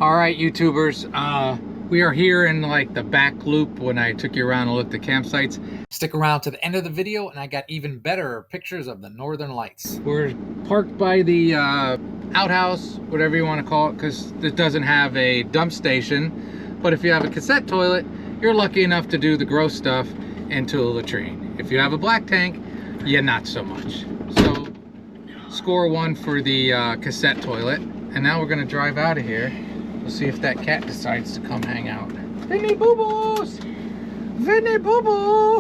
All right, YouTubers, we are here in like the back loop when I took you around and looked at campsites. Stick around to the end of the video and I got even better pictures of the northern lights. We're parked by the outhouse, whatever you want to call it, because it doesn't have a dump station. But if you have a cassette toilet, you're lucky enough to do the gross stuff into a latrine. If you have a black tank, yeah, not so much. So score one for the cassette toilet. And now we're gonna drive out of here. We'll see if that cat decides to come hang out. Vinny Boo Boos! Vinny Boo Boo!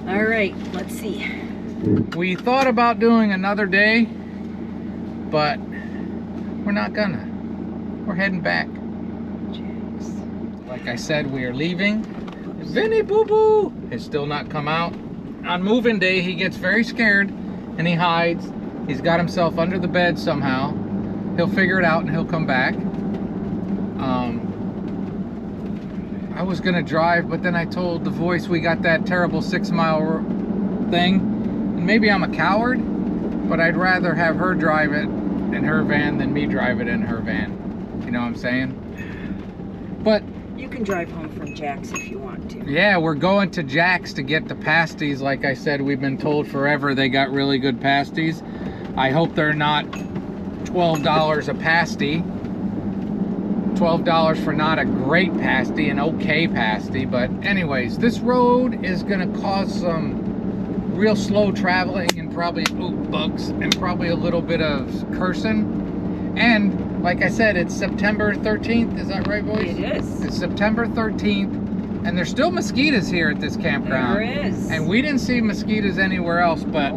All right, let's see. We thought about doing another day, but we're not gonna. We're heading back. Like I said, we are leaving. Vinny Boo Boo has still not come out. On moving day, he gets very scared and he hides. He's got himself under the bed somehow. He'll figure it out and he'll come back. I was gonna drive, but then I told the voice we got that terrible 6-mile thing. And maybe I'm a coward, but I'd rather have her drive it in her van than me drive it in her van. You know what I'm saying? But you can drive home from Jack's if you want to. Yeah, we're going to Jack's to get the pasties. Like I said, we've been told forever they got really good pasties. I hope they're not $12 a pasty. $12 for not a great pasty, an okay pasty. But anyways, this road is gonna cause some real slow traveling and probably bugs and probably a little bit of cursing. And like I said, it's September 13th. Is that right, boys? It is. It's September 13th, and there's still mosquitoes here at this campground. There is. And we didn't see mosquitoes anywhere else, but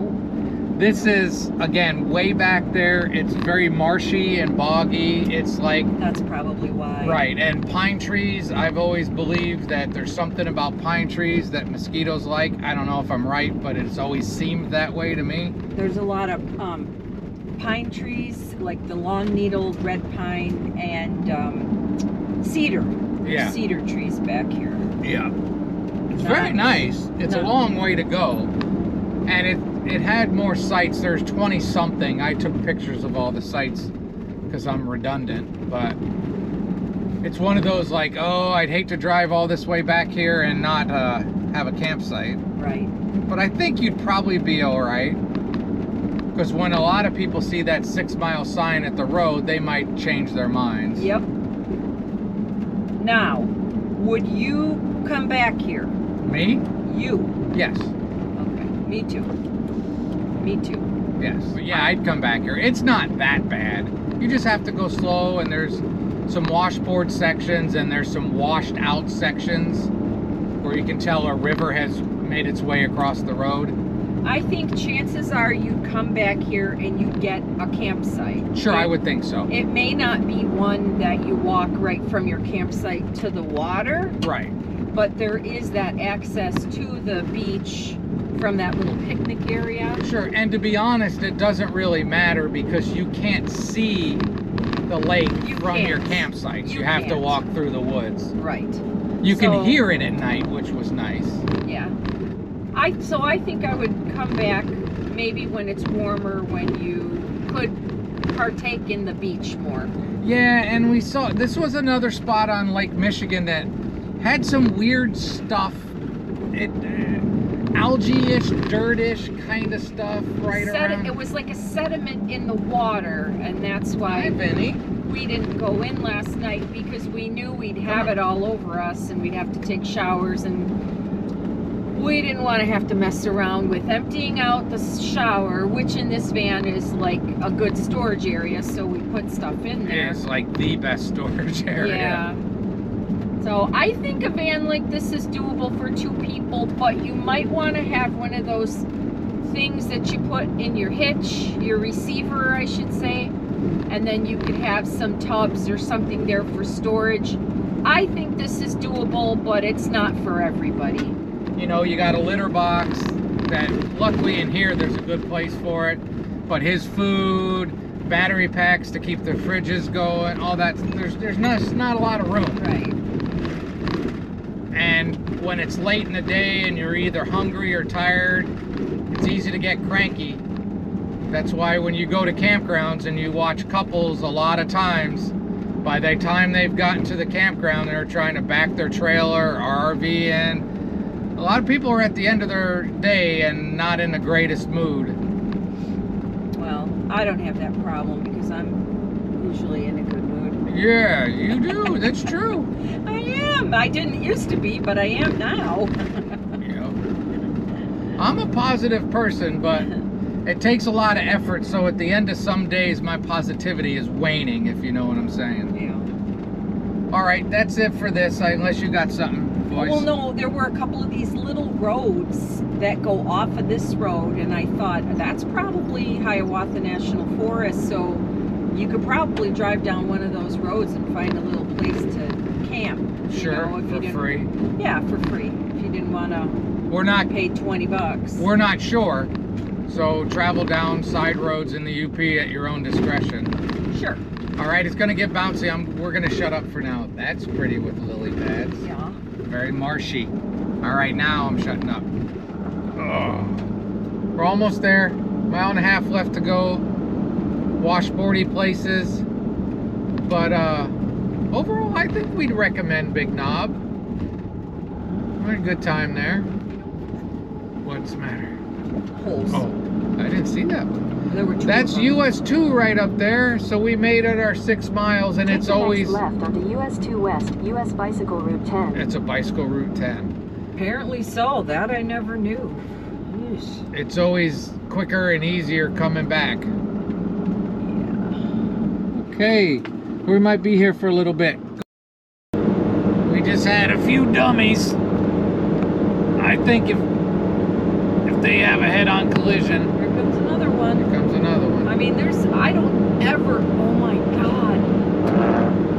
this is, again, way back there. It's very marshy and boggy. It's like... That's probably why. Right, and pine trees, I've always believed that there's something about pine trees that mosquitoes like. I don't know if I'm right, but it's always seemed that way to me. There's a lot of pine trees, like the long-needled red pine and cedar. Yeah. Cedar trees back here. Yeah. It's very nice. It's a long way to go. And it had more sites. There's 20 something. I took pictures of all the sites because I'm redundant, but it's one of those like, oh, I'd hate to drive all this way back here and not have a campsite. Right. But I think you'd probably be all right, because when a lot of people see that 6-mile sign at the road, they might change their minds. Yep. Now, would you come back here? Me? You? Yes. Okay. Me too. Me too. Yes. But yeah, I'd come back here. It's not that bad. You just have to go slow, and there's some washboard sections and there's some washed out sections where you can tell a river has made its way across the road. I think chances are you come back here and you get a campsite. Sure, I would think so. It may not be one that you walk right from your campsite to the water. Right. But there is that access to the beach from that little picnic area. Sure, and to be honest, it doesn't really matter because you can't see the lake from your campsites. You have to walk through the woods. Right. You can hear it at night, which was nice. Yeah. So I think I would come back maybe when it's warmer, when you could partake in the beach more. Yeah, and we saw, this was another spot on Lake Michigan that had some weird stuff. Algae-ish, dirt-ish kind of stuff around. It was like a sediment in the water, and that's why Hi, Vinny. We didn't go in last night because we knew we'd have it all over us and we'd have to take showers, and we didn't want to have to mess around with emptying out the shower, which in this van is like a good storage area, so we put stuff in there. Yeah, it's like the best storage area. Yeah. So I think a van like this is doable for 2 people, but you might want to have one of those things that you put in your hitch, your receiver, I should say, and then you could have some tubs or something there for storage. I think this is doable, but it's not for everybody. You know, you got a litter box that luckily in here there's a good place for it, but his food, battery packs to keep the fridges going, all that, there's not a lot of room. Right. And when it's late in the day and you're either hungry or tired, it's easy to get cranky That's why when you go to campgrounds and you watch couples, a lot of times, by the time they've gotten to the campground, they're trying to back their trailer or RV in. A lot of people are at the end of their day and not in the greatest mood. Well, I don't have that problem because I'm usually in a good mood. Yeah, you do. That's true. I am. I didn't used to be, but I am now. Yeah. I'm a positive person, but it takes a lot of effort, so at the end of some days, my positivity is waning, if you know what I'm saying. Yeah. All right, that's it for this, unless you got something, boys. Well, no, there were a couple of these little roads that go off of this road, and I thought, that's probably Hiawatha National Forest, so you could probably drive down one of those roads and find a little place to camp. Sure, if for free. Yeah, for free. If you didn't want to pay $20. We're not sure. So travel down side roads in the UP at your own discretion. Sure. All right, it's gonna get bouncy. We're gonna shut up for now. That's pretty with lily pads. Yeah. Very marshy. All right, now I'm shutting up. Ugh. We're almost there. Mile and a half left to go. Washboardy places. But overall, I think we'd recommend Big Knob. We had a good time there. What's the matter? Holes. Oh, I didn't see that one. There were two. That's US 2 right up there. So we made it our 6 miles, and it's always left onto US 2 West, US Bicycle Route 10. It's a bicycle route 10. Apparently so. That I never knew. Yeesh. It's always quicker and easier coming back. Yeah. Okay, we might be here for a little bit. We just had a few dummies. I think if they have a head-on collision. Here comes another one. Here comes another one. I mean, I don't ever, oh my God.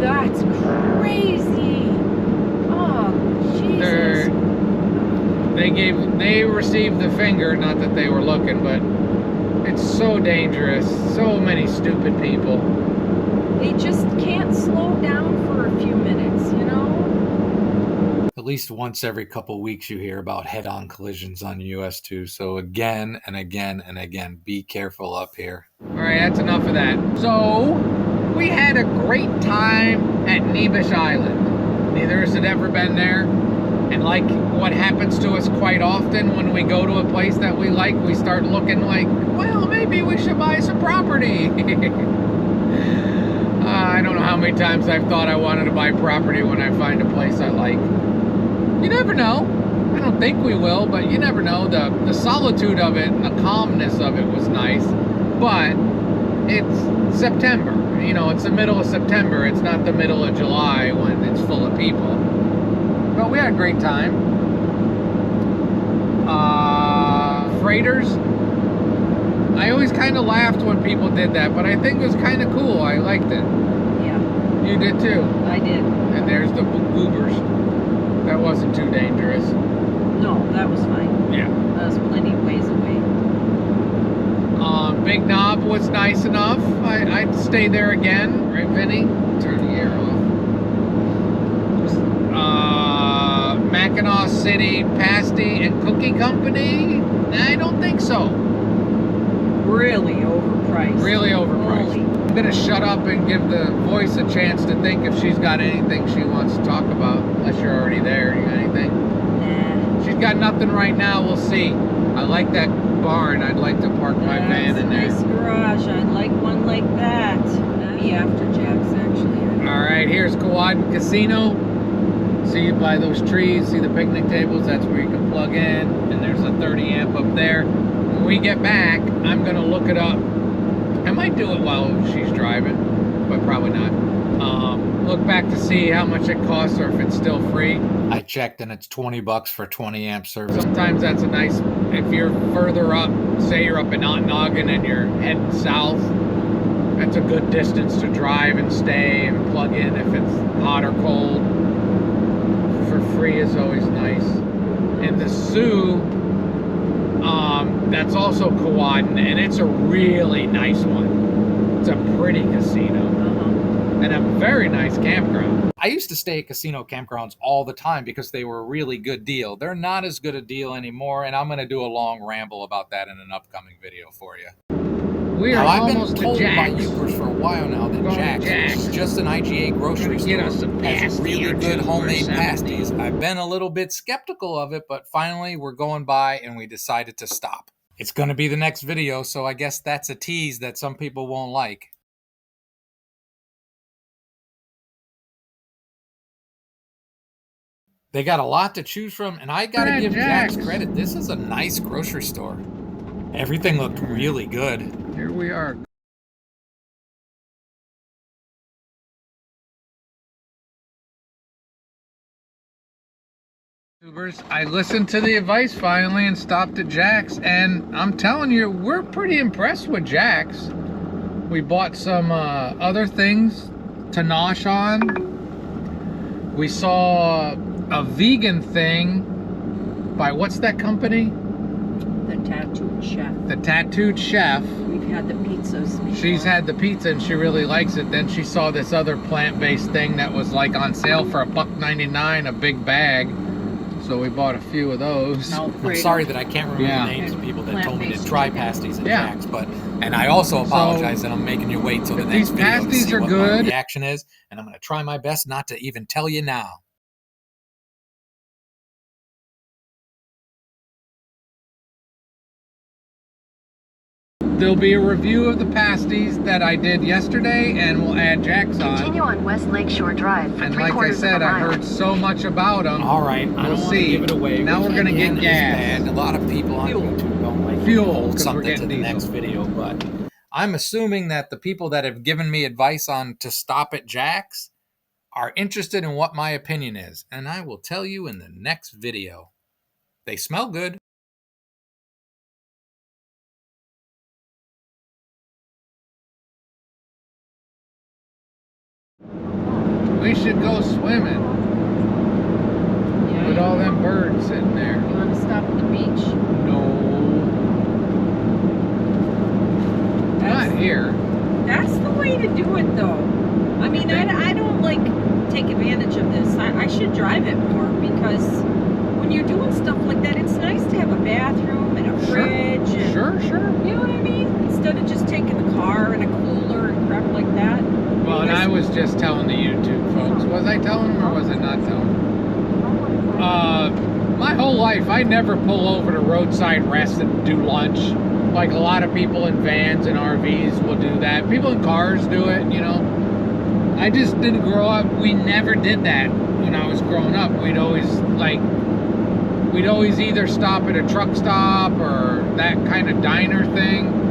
That's crazy. Oh, Jesus. They received the finger, not that they were looking, but it's so dangerous. So many stupid people. They just can't slow down for a few minutes, you know? At least once every couple weeks you hear about head-on collisions on US 2. So again and again and again, be careful up here. All right, that's enough of that. So we had a great time at Nebish Island. Neither of us had ever been there. And like what happens to us quite often when we go to a place that we like, we start looking like, well, maybe we should buy some property. I don't know how many times I've thought I wanted to buy property when I find a place I like. You never know. I don't think we will, but you never know. The solitude of it and the calmness of it was nice. But it's September. You know, it's the middle of September. It's not the middle of July when it's full of people. But we had a great time. Freighters. I always kind of laughed when people did that, but I think it was kind of cool. I liked it. Yeah. You did too. I did. And there's the goobers. That wasn't too dangerous. No, that was fine. Yeah. That was plenty of ways away. Big Knob was nice enough. I'd stay there again. Right, Vinny? Turn the air off. Mackinac City Pasty and Cookie Company? I don't think so. Really overpriced. Really overpriced. Holy. I'm gonna shut up and give the voice a chance to think if she's got anything she wants to talk about. Unless you're already there. You got anything? Nah. She's got nothing right now. We'll see. I like that barn. I'd like to park my van in there. Nice garage. I'd like one like that. Be after Jack's actually. All right, here's Quad Casino. See it by those trees. See the picnic tables. That's where you can plug in. And there's a 30 amp up there. When we get back, I'm gonna look it up. I might do it while she's driving, but probably not. Look back to see how much it costs or if it's still free. I checked and it's 20 bucks for 20 amp service. Sometimes that's a nice, if you're further up, say you're up in Ontonagon and you're heading south, that's a good distance to drive and stay and plug in if it's hot or cold. For free is always nice. And the Sioux, that's also Kewadin, and it's a really nice one. It's a pretty casino. And a very nice campground. I used to stay at casino campgrounds all the time because they were a really good deal. They're not as good a deal anymore, and I'm going to do a long ramble about that in an upcoming video for you. We are Now, I've been almost to told by Jack's. Ubers for a while now that Going to Jack's, which Jack's. is just an IGA grocery Gonna get us store, some has pasty really or good 2 or homemade 70. pasties. I've been a little bit skeptical of it, but finally we're going by and we decided to stop. It's going to be the next video, so I guess that's a tease that some people won't like. They got a lot to choose from, and I gotta give Jack's credit. This is a nice grocery store. Everything looked really good. Here we are. I listened to the advice finally and stopped at Jack's, and I'm telling you, we're pretty impressed with Jack's. We bought some other things to nosh on. We saw a vegan thing by, what's that company? The Tattooed Chef. The Tattooed Chef. We've had the pizzas before. She's had the pizza and she really likes it. Then she saw this other plant-based thing that was like on sale for $1.99 a big bag. So we bought a few of those. I'm sorry that I can't remember the names of people that told me to try pasties at Jack's, and I also apologize that I'm making you wait till the next video to see what my reaction is, and I'm going to try my best not to even tell you now. There'll be a review of the pasties that I did yesterday, and we'll add Jack's on. Continue on West Lakeshore Drive for and 3/4 like I said, I heard so much about them. All right, I don't want to give it away. Now we're gonna get gas. A lot of people on YouTube don't like fuel, hold something to the diesel. next video, but I'm assuming that the people that have given me advice on to stop at Jack's are interested in what my opinion is, and I will tell you in the next video. They smell good. We should go swimming with all them birds sitting there. You want to stop at the beach? No. Not here. That's the way to do it, though. I mean, I don't like take advantage of this. I should drive it more, because when you're doing stuff like that, it's nice to have a bathroom and a fridge. And, Sure. you know what I mean? Instead of just taking the car and a cooler and crap like that. Well, and I was just telling the YouTube folks. Was I telling them or was I not telling them? My whole life, I never pull over to roadside rest and do lunch. Like a lot of people in vans and RVs will do that. People in cars do it, you know. I just didn't grow up. We never did that when I was growing up. We'd always either stop at a truck stop or that kind of diner thing.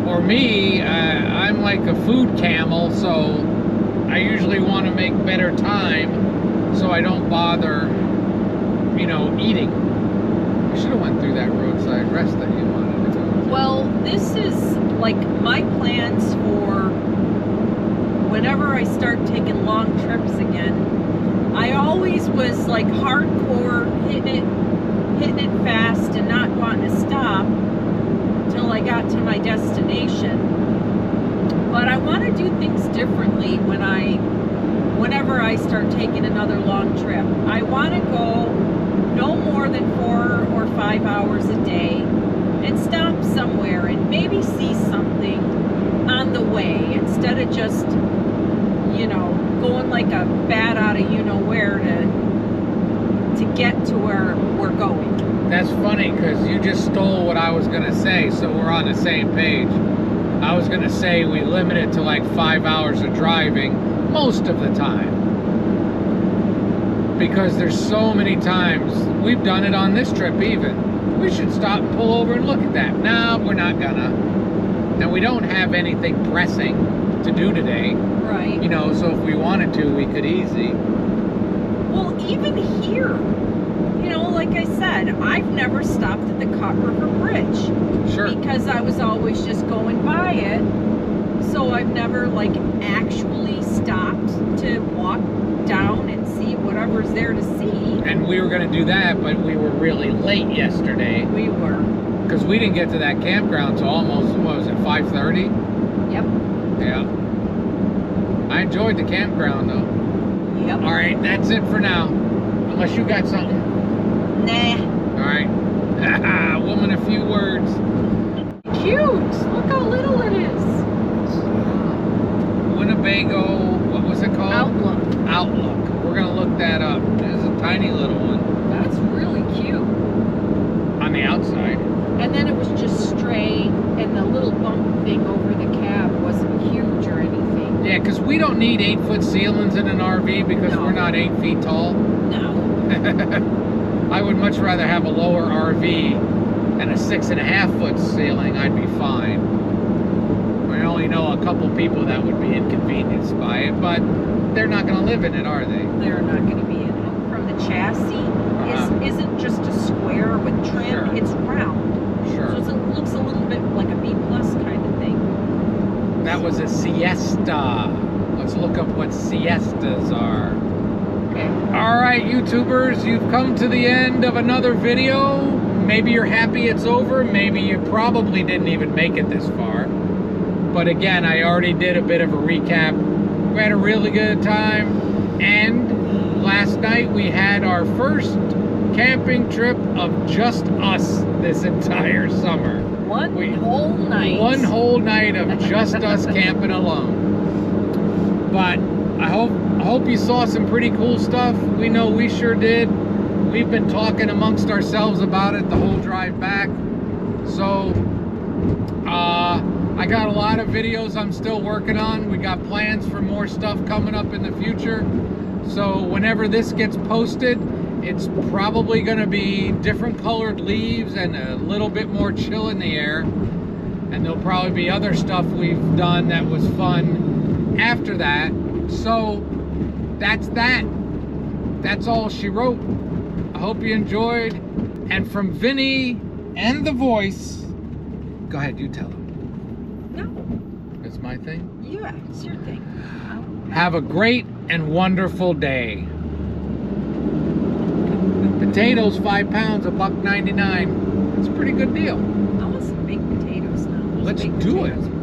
Or me, I'm like a food camel, so I usually want to make better time so I don't bother, you know, eating. I should have went through that roadside rest that you wanted to go. Well, this is like my plans for whenever I start taking long trips again. I always was like hardcore hitting it fast and not wanting to stop till I got to my destination. But I want to do things differently whenever I start taking another long trip. I want to go no more than 4 or 5 hours a day and stop somewhere and maybe see something on the way, instead of just, you know, going like a bat out of you-know-where to get to where we're going. That's funny, because you just stole what I was going to say, so we're on the same page. I was going to say we limit it to like 5 hours of driving most of the time. Because there's so many times, we've done it on this trip even. We should stop and pull over and look at that. No, we're not gonna. And we don't have anything pressing to do today. Right. You know, so if we wanted to, we could easy. Well, even here, you know, like I said, I've never stopped at the Cut River Bridge. Sure. Because I was always just going by it. So I've never, like, actually stopped to walk down and see whatever's there to see. And we were going to do that, but we were really late yesterday. We were. Because we didn't get to that campground till almost, what was it, 5:30? Yep. Yeah. I enjoyed the campground, though. Yep. All right, that's it for now. Unless you got something. Nah. All right. Woman, a few words. cute. Look how little it is. Winnebago, what was it called? Outlook. We're gonna look that up. There's a tiny little one That's really cute. on the outside. And then it was just straight, and the little bump thing over the cab wasn't huge or anything. Yeah, because we don't need 8-foot ceilings in an RV because No. we're not 8 feet tall. No. I would much rather have a lower RV and a 6.5-foot ceiling. I'd be fine. I only know a couple people that would be inconvenienced by it, but they're not going to live in it, are they? They're not going to be in it. From the chassis isn't just a square with trim, Sure. it's round. Sure. So it looks a little bit like a B plus kind of thing. That was a siesta. Let's look up what siestas are. Okay. All right, YouTubers, you've come to the end of another video. Maybe you're happy it's over. Maybe you probably didn't even make it this far. But again, I already did a bit of a recap. We had a really good time. And last night we had our first camping trip of just us this entire summer. One whole night. One whole night of just us camping alone. But I hope you saw some pretty cool stuff. We know we sure did. We've been talking amongst ourselves about it the whole drive back. So I got a lot of videos I'm still working on. We got plans for more stuff coming up in the future. So whenever this gets posted, it's probably going to be different colored leaves and a little bit more chill in the air. And there'll probably be other stuff we've done that was fun after that. So that's that. That's all she wrote. I hope you enjoyed. And from Vinny and the voice, go ahead, you tell them. No. It's my thing. Yeah, it's your thing. Have a great and wonderful day. Potatoes, 5 pounds, $1.99. That's a pretty good deal. I want some baked potatoes now. Those Let's baked do potatoes. it.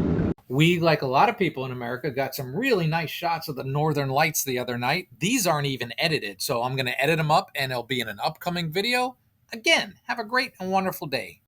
We, like a lot of people in America, got some really nice shots of the northern lights the other night. These aren't even edited, so I'm going to edit them up and it'll be in an upcoming video. Again, have a great and wonderful day.